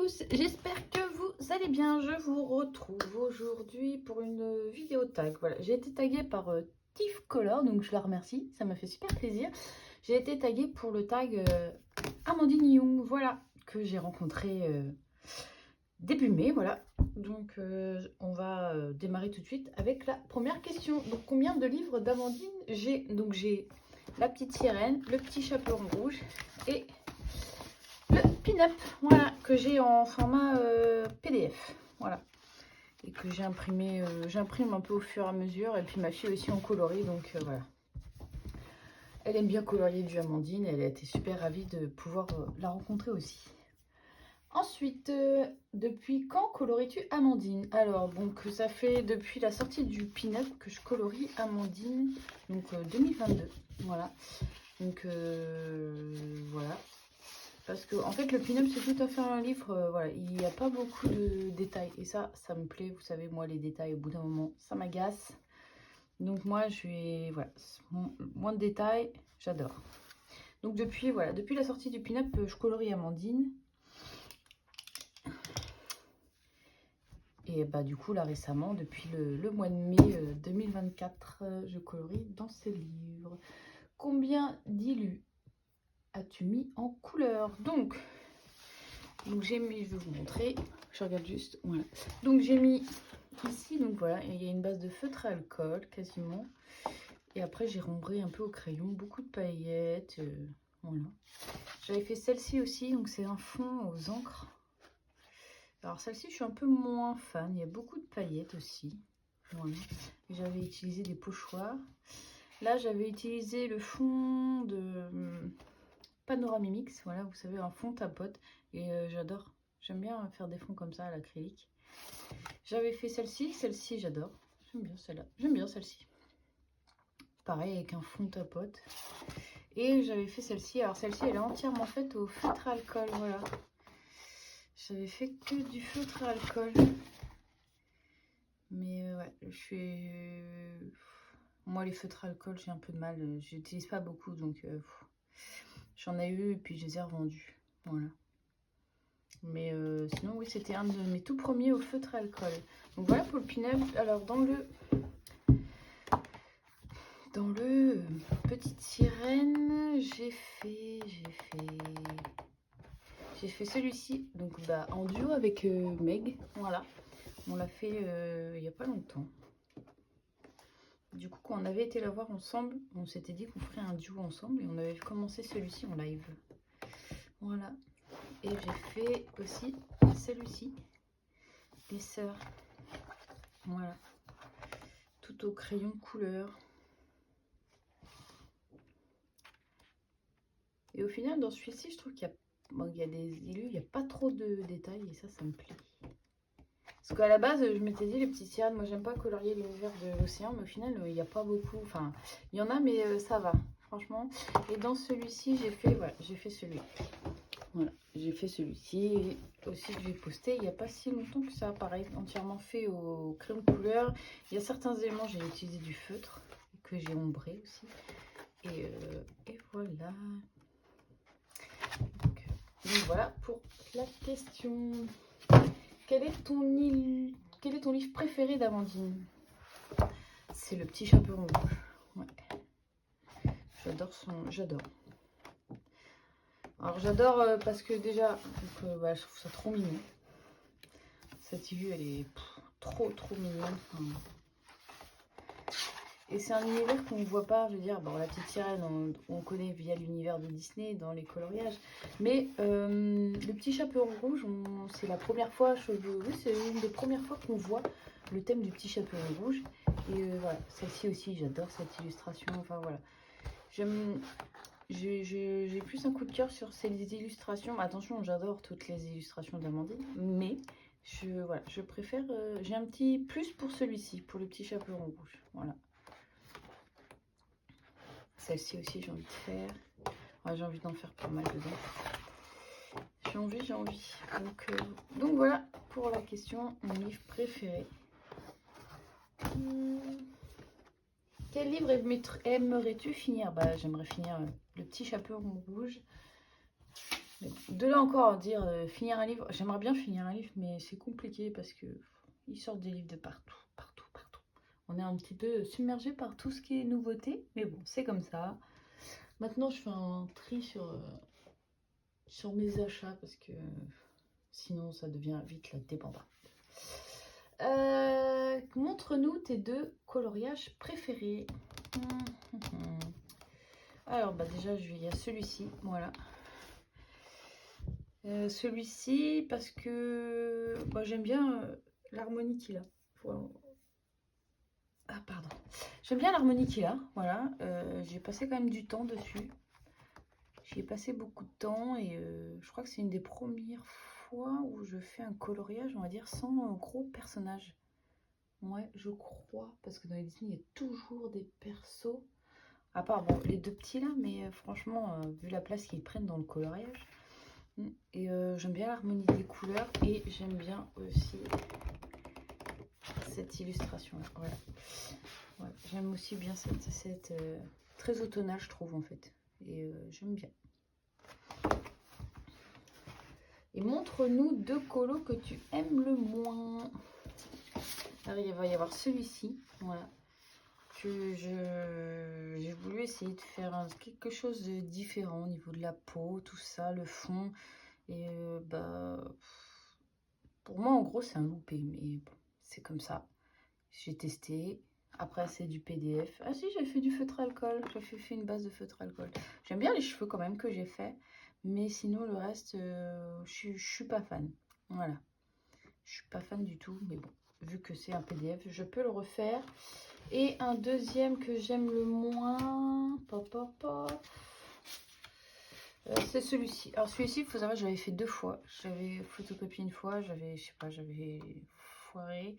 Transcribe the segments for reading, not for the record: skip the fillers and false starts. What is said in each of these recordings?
tous, j'espère que vous allez bien. Je vous retrouve aujourd'hui pour une vidéo tag. Voilà, j'ai été taguée par Tiff Color, donc je la remercie, ça m'a fait super plaisir. J'ai été taguée pour le tag Amandine Young, voilà, que j'ai rencontré début mai, voilà. Donc on va démarrer tout de suite avec la première question. Donc combien de livres d'Amandine j'ai? Donc j'ai La Petite Sirène, Le Petit Chaperon Rouge et le pin-up, voilà, que j'ai en format PDF, voilà, et que j'ai imprimé, j'imprime un peu au fur et à mesure, et puis ma fille aussi en coloris, donc voilà. Elle aime bien colorier du Amandine, elle a été super ravie de pouvoir la rencontrer aussi. Ensuite, depuis quand colories-tu Amandine? Alors, donc ça fait depuis la sortie du pin-up que je colorie Amandine, donc 2022, voilà, donc voilà. Parce que en fait le pin-up c'est tout à fait un livre, voilà, il n'y a pas beaucoup de détails et ça me plaît. Vous savez, moi les détails au bout d'un moment ça m'agace. Donc moi je vais, voilà, moins de détails, j'adore. Donc depuis, voilà, depuis la sortie du pin-up je colorie Amandine. Et bah du coup là récemment, depuis le mois de mai 2024, je colorie dans ces livres. Combien d'illus as-tu mis en couleur? Donc j'ai mis, je vais vous montrer, je regarde juste, voilà. Donc j'ai mis ici, donc voilà, il y a une base de feutre à alcool quasiment. Et après j'ai rembré un peu au crayon, beaucoup de paillettes, voilà. J'avais fait celle-ci aussi, donc c'est un fond aux encres. Alors celle-ci je suis un peu moins fan, il y a beaucoup de paillettes aussi. Voilà. J'avais utilisé des pochoirs. Là j'avais utilisé le fond de Panoramimix, voilà, vous savez, un fond tapote. Et j'adore. J'aime bien faire des fonds comme ça à l'acrylique. J'avais fait celle-ci j'adore. J'aime bien celle-là. J'aime bien celle-ci. Pareil avec un fond tapote. Et j'avais fait celle-ci. Alors celle-ci elle est entièrement faite au feutre à alcool. Voilà. J'avais fait que du feutre à alcool. Mais ouais, je suis... Moi les feutres à alcool j'ai un peu de mal. J'utilise pas beaucoup donc j'en ai eu et puis je les ai revendus. Voilà. Mais sinon, oui, c'était un de mes tout premiers au feutre à alcool. Donc voilà pour le pin-up. Alors, dans le Petite Sirène, j'ai fait celui-ci. Donc, bah, en duo avec Meg. Voilà. On l'a fait il n'y a pas longtemps. Du coup, quand on avait été la voir ensemble, on s'était dit qu'on ferait un duo ensemble. Et on avait commencé celui-ci en live. Voilà. Et j'ai fait aussi celui-ci. Les sœurs. Voilà. Tout au crayon couleur. Et au final, dans celui-ci, je trouve qu'il y a, bon, il y a des illus, il n'y a pas trop de détails et ça me plaît. Parce qu'à la base, je m'étais dit, les petites sirènes, moi j'aime pas colorier l'univers de l'océan, mais au final, il n'y a pas beaucoup. Enfin, il y en a, mais ça va, franchement. Et dans celui-ci, j'ai fait, voilà, j'ai fait celui. Voilà, j'ai fait celui-ci aussi que j'ai posté il n'y a pas si longtemps que ça. Pareil, entièrement fait au crayon de couleur. Il y a certains éléments, j'ai utilisé du feutre que j'ai ombré aussi. Et voilà. Donc voilà pour la question. Quel est ton livre préféré d'Amandine? C'est Le Petit Chaperon Rouge. Ouais. J'adore. Alors j'adore parce que déjà, donc, bah, je trouve ça trop mignon. Cette illue, elle est trop mignonne. Enfin, et c'est un univers qu'on ne voit pas, je veux dire, bon, La Petite Sirène, on connaît via l'univers de Disney, dans les coloriages. Mais Le Petit Chaperon Rouge, c'est la première fois, oui, c'est une des premières fois qu'on voit le thème du Petit Chaperon Rouge. Et voilà, celle-ci aussi, j'adore cette illustration, enfin voilà. J'ai plus un coup de cœur sur ces illustrations. Attention, j'adore toutes les illustrations d'Amandine, mais voilà, je préfère, j'ai un petit plus pour celui-ci, pour Le Petit Chaperon Rouge, voilà. Celle-ci aussi, j'ai envie de faire. Ouais, j'ai envie d'en faire pas mal dedans. J'ai envie. Donc voilà pour la question, mon livre préféré. Quel livre aimerais-tu finir? Bah, j'aimerais finir Le Petit Chaperon Rouge. Mais bon, de là encore à dire finir un livre, j'aimerais bien finir un livre, mais c'est compliqué parce que ils sortent des livres de partout, partout, partout. On est un petit peu submergé par tout ce qui est nouveauté, mais bon, c'est comme ça. Maintenant, je fais un tri sur mes achats parce que sinon, ça devient vite la débandade. Montre-nous tes 2 coloriages préférés. Alors, bah déjà, il y a celui-ci, voilà. Celui-ci, parce que bah, j'aime bien l'harmonie qu'il a. Ah, pardon. J'aime bien l'harmonie qu'il a, voilà. J'ai passé quand même du temps dessus. J'y ai passé beaucoup de temps et je crois que c'est une des premières fois où je fais un coloriage, on va dire, sans gros personnages. Ouais, je crois, parce que dans les Disney, il y a toujours des persos. À part, bon, les 2 petits là, mais franchement, vu la place qu'ils prennent dans le coloriage. Et j'aime bien l'harmonie des couleurs et j'aime bien aussi cette illustration là. Voilà. Voilà. J'aime aussi bien cette très automnale, je trouve en fait. Et j'aime bien. Et montre-nous 2 colos que tu aimes le moins. Alors il va y avoir celui-ci, voilà, que j'ai voulu essayer de faire quelque chose de différent au niveau de la peau, tout ça, le fond. Et bah, pour moi en gros c'est un loupé, mais bon, c'est comme ça. J'ai testé. Après c'est du PDF. Ah si, j'ai fait du feutre alcool. J'ai fait une base de feutre alcool. J'aime bien les cheveux quand même que j'ai fait. Mais sinon le reste, je suis pas fan. Voilà. Je suis pas fan du tout. Mais bon, vu que c'est un PDF, je peux le refaire. Et un deuxième que j'aime le moins. C'est celui-ci. Alors celui-ci, il faut savoir, j'avais fait 2 fois. J'avais photocopié une fois, j'avais, je sais pas, j'avais foiré.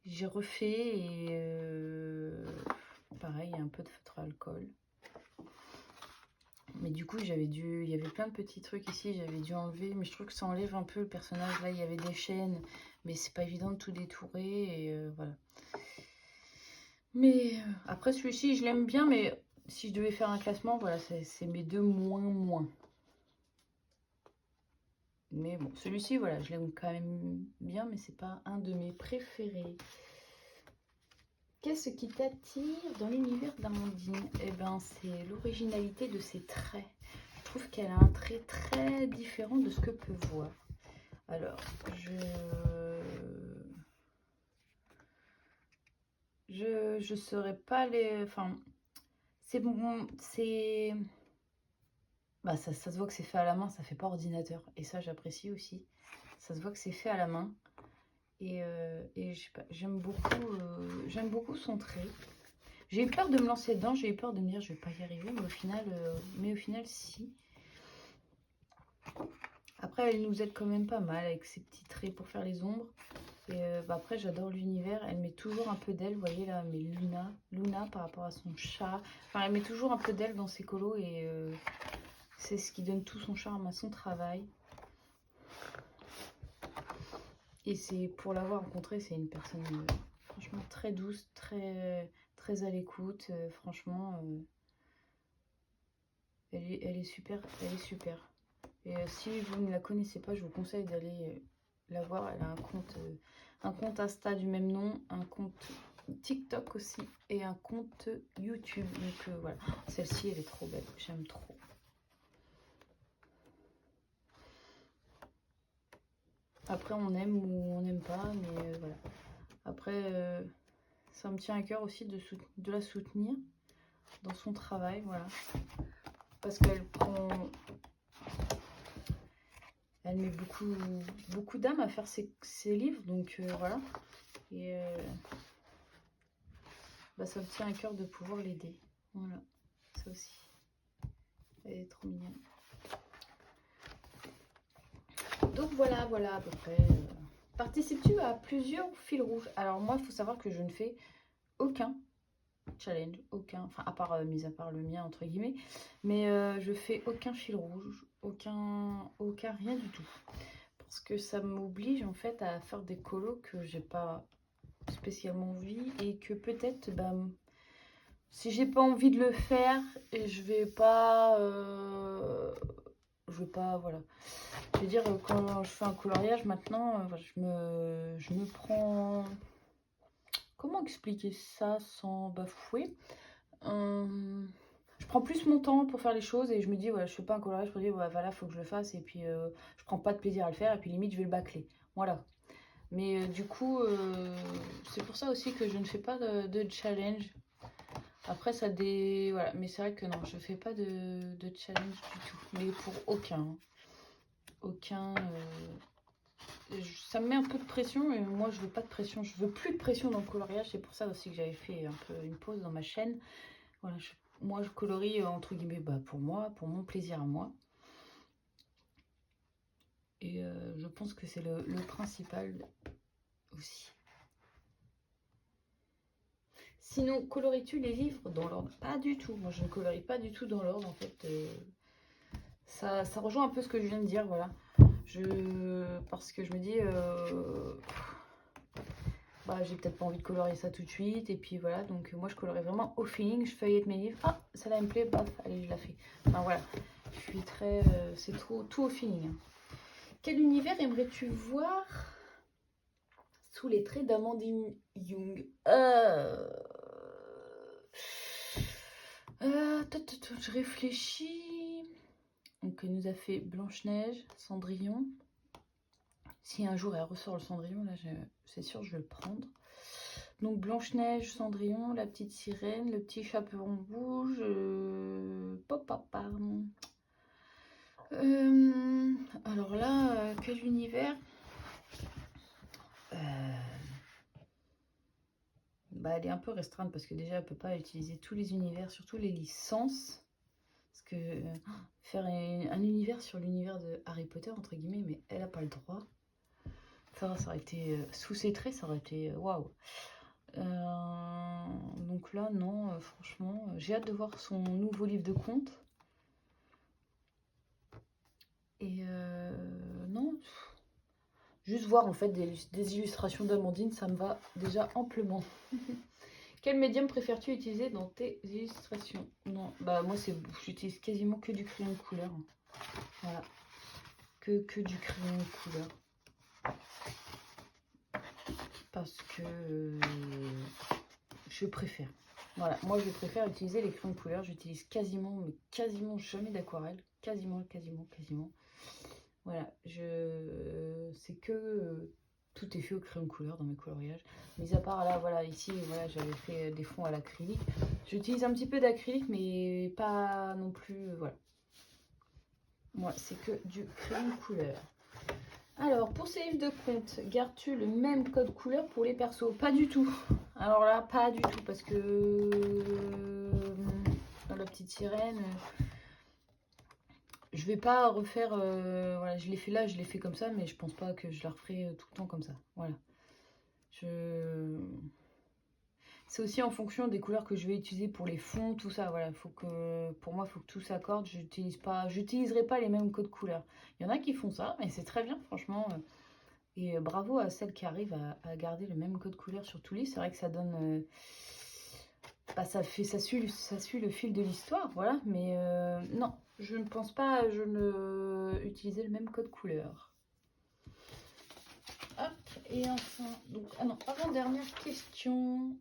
J'ai refait et pareil, un peu de feutre alcool. Mais du coup, il y avait plein de petits trucs ici, j'avais dû enlever. Mais je trouve que ça enlève un peu le personnage. Là, il y avait des chaînes, mais c'est pas évident de tout détourer et voilà. Mais après, celui-ci, je l'aime bien, mais si je devais faire un classement, voilà, c'est mes 2 moins. Mais bon, celui-ci, voilà, je l'aime quand même bien, mais c'est pas un de mes préférés. Qu'est-ce qui t'attire dans l'univers d'Amandine? Eh ben, c'est l'originalité de ses traits. Je trouve qu'elle a un trait très différent de ce que peut voir. Alors, je saurais pas les... Enfin, c'est bon, c'est... Bah, ça se voit que c'est fait à la main, ça fait pas ordinateur. Et ça, j'apprécie aussi. Ça se voit que c'est fait à la main. Et je sais pas, j'aime beaucoup son trait. J'ai eu peur de me lancer dedans, j'ai eu peur de me dire je vais pas y arriver, mais au final si. Après, elle nous aide quand même pas mal avec ses petits traits pour faire les ombres. Et bah après, j'adore l'univers. Elle met toujours un peu d'elle, vous voyez là, mais Luna par rapport à son chat. Enfin, elle met toujours un peu d'elle dans ses colos et c'est ce qui donne tout son charme à son travail. Et c'est pour l'avoir rencontrée, c'est une personne franchement très douce, très à l'écoute. Franchement, elle est super, elle est super. Et si vous ne la connaissez pas, je vous conseille d'aller la voir. Elle a un compte Insta du même nom, un compte TikTok aussi et un compte YouTube. Donc voilà, celle-ci elle est trop belle, j'aime trop. Après on aime ou on n'aime pas, mais voilà. Après ça me tient à cœur aussi de la soutenir dans son travail, voilà. Parce qu'elle met beaucoup d'âme à faire ses livres, donc voilà. Et bah, ça me tient à cœur de pouvoir l'aider. Voilà, ça aussi. Elle est trop mignonne. Donc voilà à peu près. Participes-tu à plusieurs fils rouges? Alors moi, il faut savoir que je ne fais aucun challenge, enfin à part, mis à part le mien entre guillemets, mais je fais aucun fil rouge, aucun rien du tout. Parce que ça m'oblige en fait à faire des colos que j'ai pas spécialement envie et que peut-être bah, si j'ai pas envie de le faire, je vais pas je veux pas, voilà. Je veux dire, quand je fais un coloriage maintenant, je me prends... Comment expliquer ça sans bafouer? Je prends plus mon temps pour faire les choses et je me dis, ouais, je fais pas un coloriage pour dire, ouais, voilà, faut que je le fasse et puis je prends pas de plaisir à le faire et puis limite, je vais le bâcler. Voilà. Mais du coup, c'est pour ça aussi que je ne fais pas de challenge. Après, ça dé... Voilà, mais c'est vrai que non, je fais pas de challenge du tout. Mais pour aucun. Hein. Aucun... ça me met un peu de pression et moi, je veux pas de pression. Je veux plus de pression dans le coloriage. C'est pour ça aussi que j'avais fait un peu une pause dans ma chaîne. Voilà, moi, je colorie, entre guillemets, bah, pour moi, pour mon plaisir à moi. Et je pense que c'est le principal aussi. Sinon, colories-tu les livres dans l'ordre? Pas du tout. Moi, je ne colorie pas du tout dans l'ordre, en fait. Ça rejoint un peu ce que je viens de dire, voilà. Parce que je me dis, bah, j'ai peut-être pas envie de colorier ça tout de suite. Et puis voilà, donc moi, je colorie vraiment au feeling. Je feuillette mes livres. Ah, celle-là, elle me plaît, paf, allez, je la fais. Enfin, voilà. Je suis très... c'est tout au feeling. Quel univers aimerais-tu voir sous les traits d'Amandine Young? Je réfléchis. Donc, elle nous a fait Blanche-Neige, Cendrillon. Si un jour elle ressort le Cendrillon, là, c'est sûr, je vais le prendre. Donc, Blanche-Neige, Cendrillon, la petite sirène, le petit chaperon rouge. Alors là, quel univers? Bah, elle est un peu restreinte parce que déjà, elle peut pas utiliser tous les univers, surtout les licences. Parce que faire un univers sur l'univers de Harry Potter, entre guillemets, mais elle n'a pas le droit. Ça aurait été, sous ses traits, ça aurait été waouh. Donc là, non, franchement, j'ai hâte de voir son nouveau livre de contes. Et non, juste voir en fait des illustrations d'Amandine, ça me va déjà amplement. Quel médium préfères-tu utiliser dans tes illustrations? Non, bah moi j'utilise quasiment que du crayon de couleur. Voilà, que du crayon de couleur. Parce que je préfère. Voilà, moi je préfère utiliser les crayons de couleur. J'utilise quasiment jamais d'aquarelle. Quasiment. Voilà, c'est que tout est fait au crayon de couleur dans mes coloriages. Mis à part là, voilà, ici, voilà, j'avais fait des fonds à l'acrylique. J'utilise un petit peu d'acrylique, mais pas non plus, voilà. Moi, c'est que du crayon de couleur. Alors, pour ces livres de contes, gardes-tu le même code couleur pour les persos? Pas du tout. Alors là, pas du tout, parce que dans la petite sirène, je vais pas refaire... voilà, je l'ai fait là, je l'ai fait comme ça, mais je pense pas que je la referai tout le temps comme ça. Voilà. C'est aussi en fonction des couleurs que je vais utiliser pour les fonds, tout ça. Voilà, pour moi, il faut que tout s'accorde. J'utiliserai pas les mêmes codes couleurs. Il y en a qui font ça, mais c'est très bien, franchement. Et bravo à celles qui arrivent à garder le même code couleur sur tous les livres. C'est vrai que ça donne... bah, ça suit le fil de l'histoire, voilà. Mais non, je ne pense pas utiliser le même code couleur. Hop, et enfin... Donc, ah non, avant-dernière question...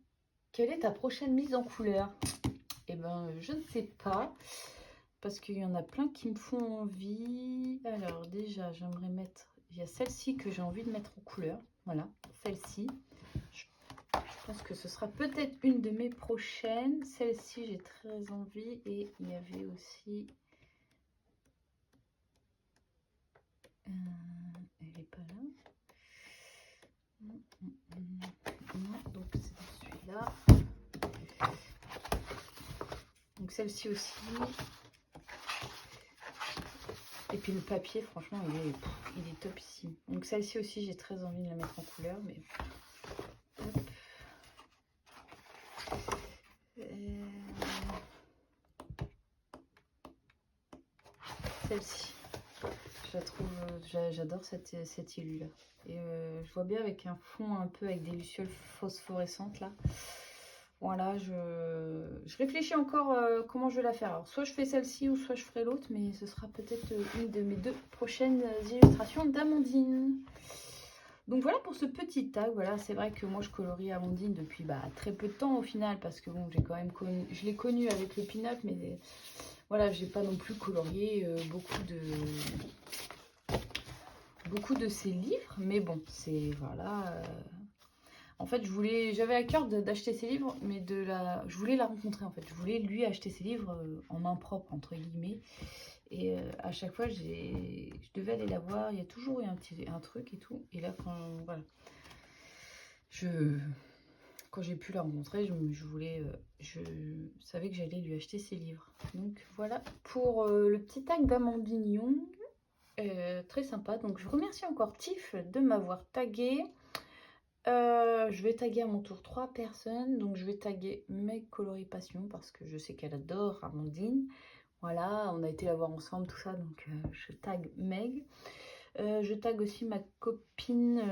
Quelle est ta prochaine mise en couleur? Eh ben, je ne sais pas. Parce qu'il y en a plein qui me font envie. Alors, déjà, j'aimerais mettre... Il y a celle-ci que j'ai envie de mettre en couleur. Voilà, celle-ci. Je pense que ce sera peut-être une de mes prochaines. Celle-ci, j'ai très envie. Et il y avait aussi... elle n'est pas là. Non, donc c'est celui-là. Donc celle-ci aussi. Et puis le papier, franchement, il est topissime. Donc celle-ci aussi, j'ai très envie de la mettre en couleur. Mais... celle-ci, je la trouve, j'adore cette illu là. Et je vois bien avec un fond un peu avec des lucioles phosphorescentes là. Voilà, je réfléchis encore comment je vais la faire. Alors, soit je fais celle-ci ou soit je ferai l'autre, mais ce sera peut-être une de mes 2 prochaines illustrations d'Amandine. Donc voilà pour ce petit tag. Voilà, c'est vrai que moi je colorie Amandine depuis très peu de temps au final, parce que bon, j'ai quand même connu, je l'ai connue avec le pin-up, mais voilà, j'ai pas non plus colorié beaucoup de ses livres, mais bon, c'est voilà. En fait, j'avais à cœur d'acheter ses livres, mais je voulais la rencontrer en fait. Je voulais lui acheter ses livres en main propre entre guillemets. Et à chaque fois, je devais aller la voir. Il y a toujours eu un truc et tout. Et là, voilà, quand j'ai pu la rencontrer, je savais que j'allais lui acheter ses livres. Donc voilà pour le petit tag d'Amandine Young. Très sympa. Donc je remercie encore Tiff de m'avoir tagué. Je vais taguer à mon tour 3 personnes. Donc je vais taguer Meg Coloris Passion parce que je sais qu'elle adore Amandine. Voilà, on a été la voir ensemble, tout ça. Donc je tag Meg. Je tag aussi ma copine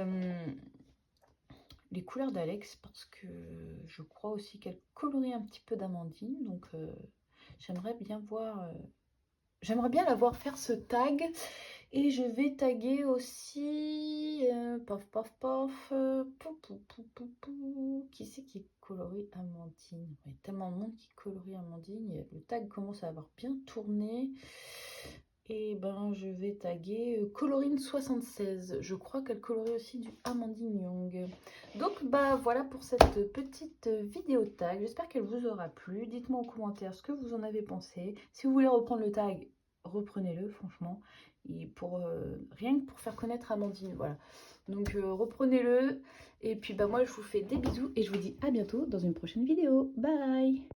Les Couleurs d'Alex parce que je crois aussi qu'elle colorie un petit peu d'Amandine. Donc j'aimerais bien la voir faire ce tag. Et je vais taguer aussi, paf paf paf, qui c'est qui colorie Amandine? Il y a tellement de monde qui colorie Amandine, le tag commence à avoir bien tourné. Et ben je vais taguer Colorine76, je crois qu'elle colorie aussi du Amandine Young. Donc voilà pour cette petite vidéo tag, j'espère qu'elle vous aura plu. Dites-moi en commentaire ce que vous en avez pensé. Si vous voulez reprendre le tag, reprenez-le franchement. Et rien que pour faire connaître Amandine, voilà. Donc reprenez-le. Et puis moi je vous fais des bisous et je vous dis à bientôt dans une prochaine vidéo. Bye!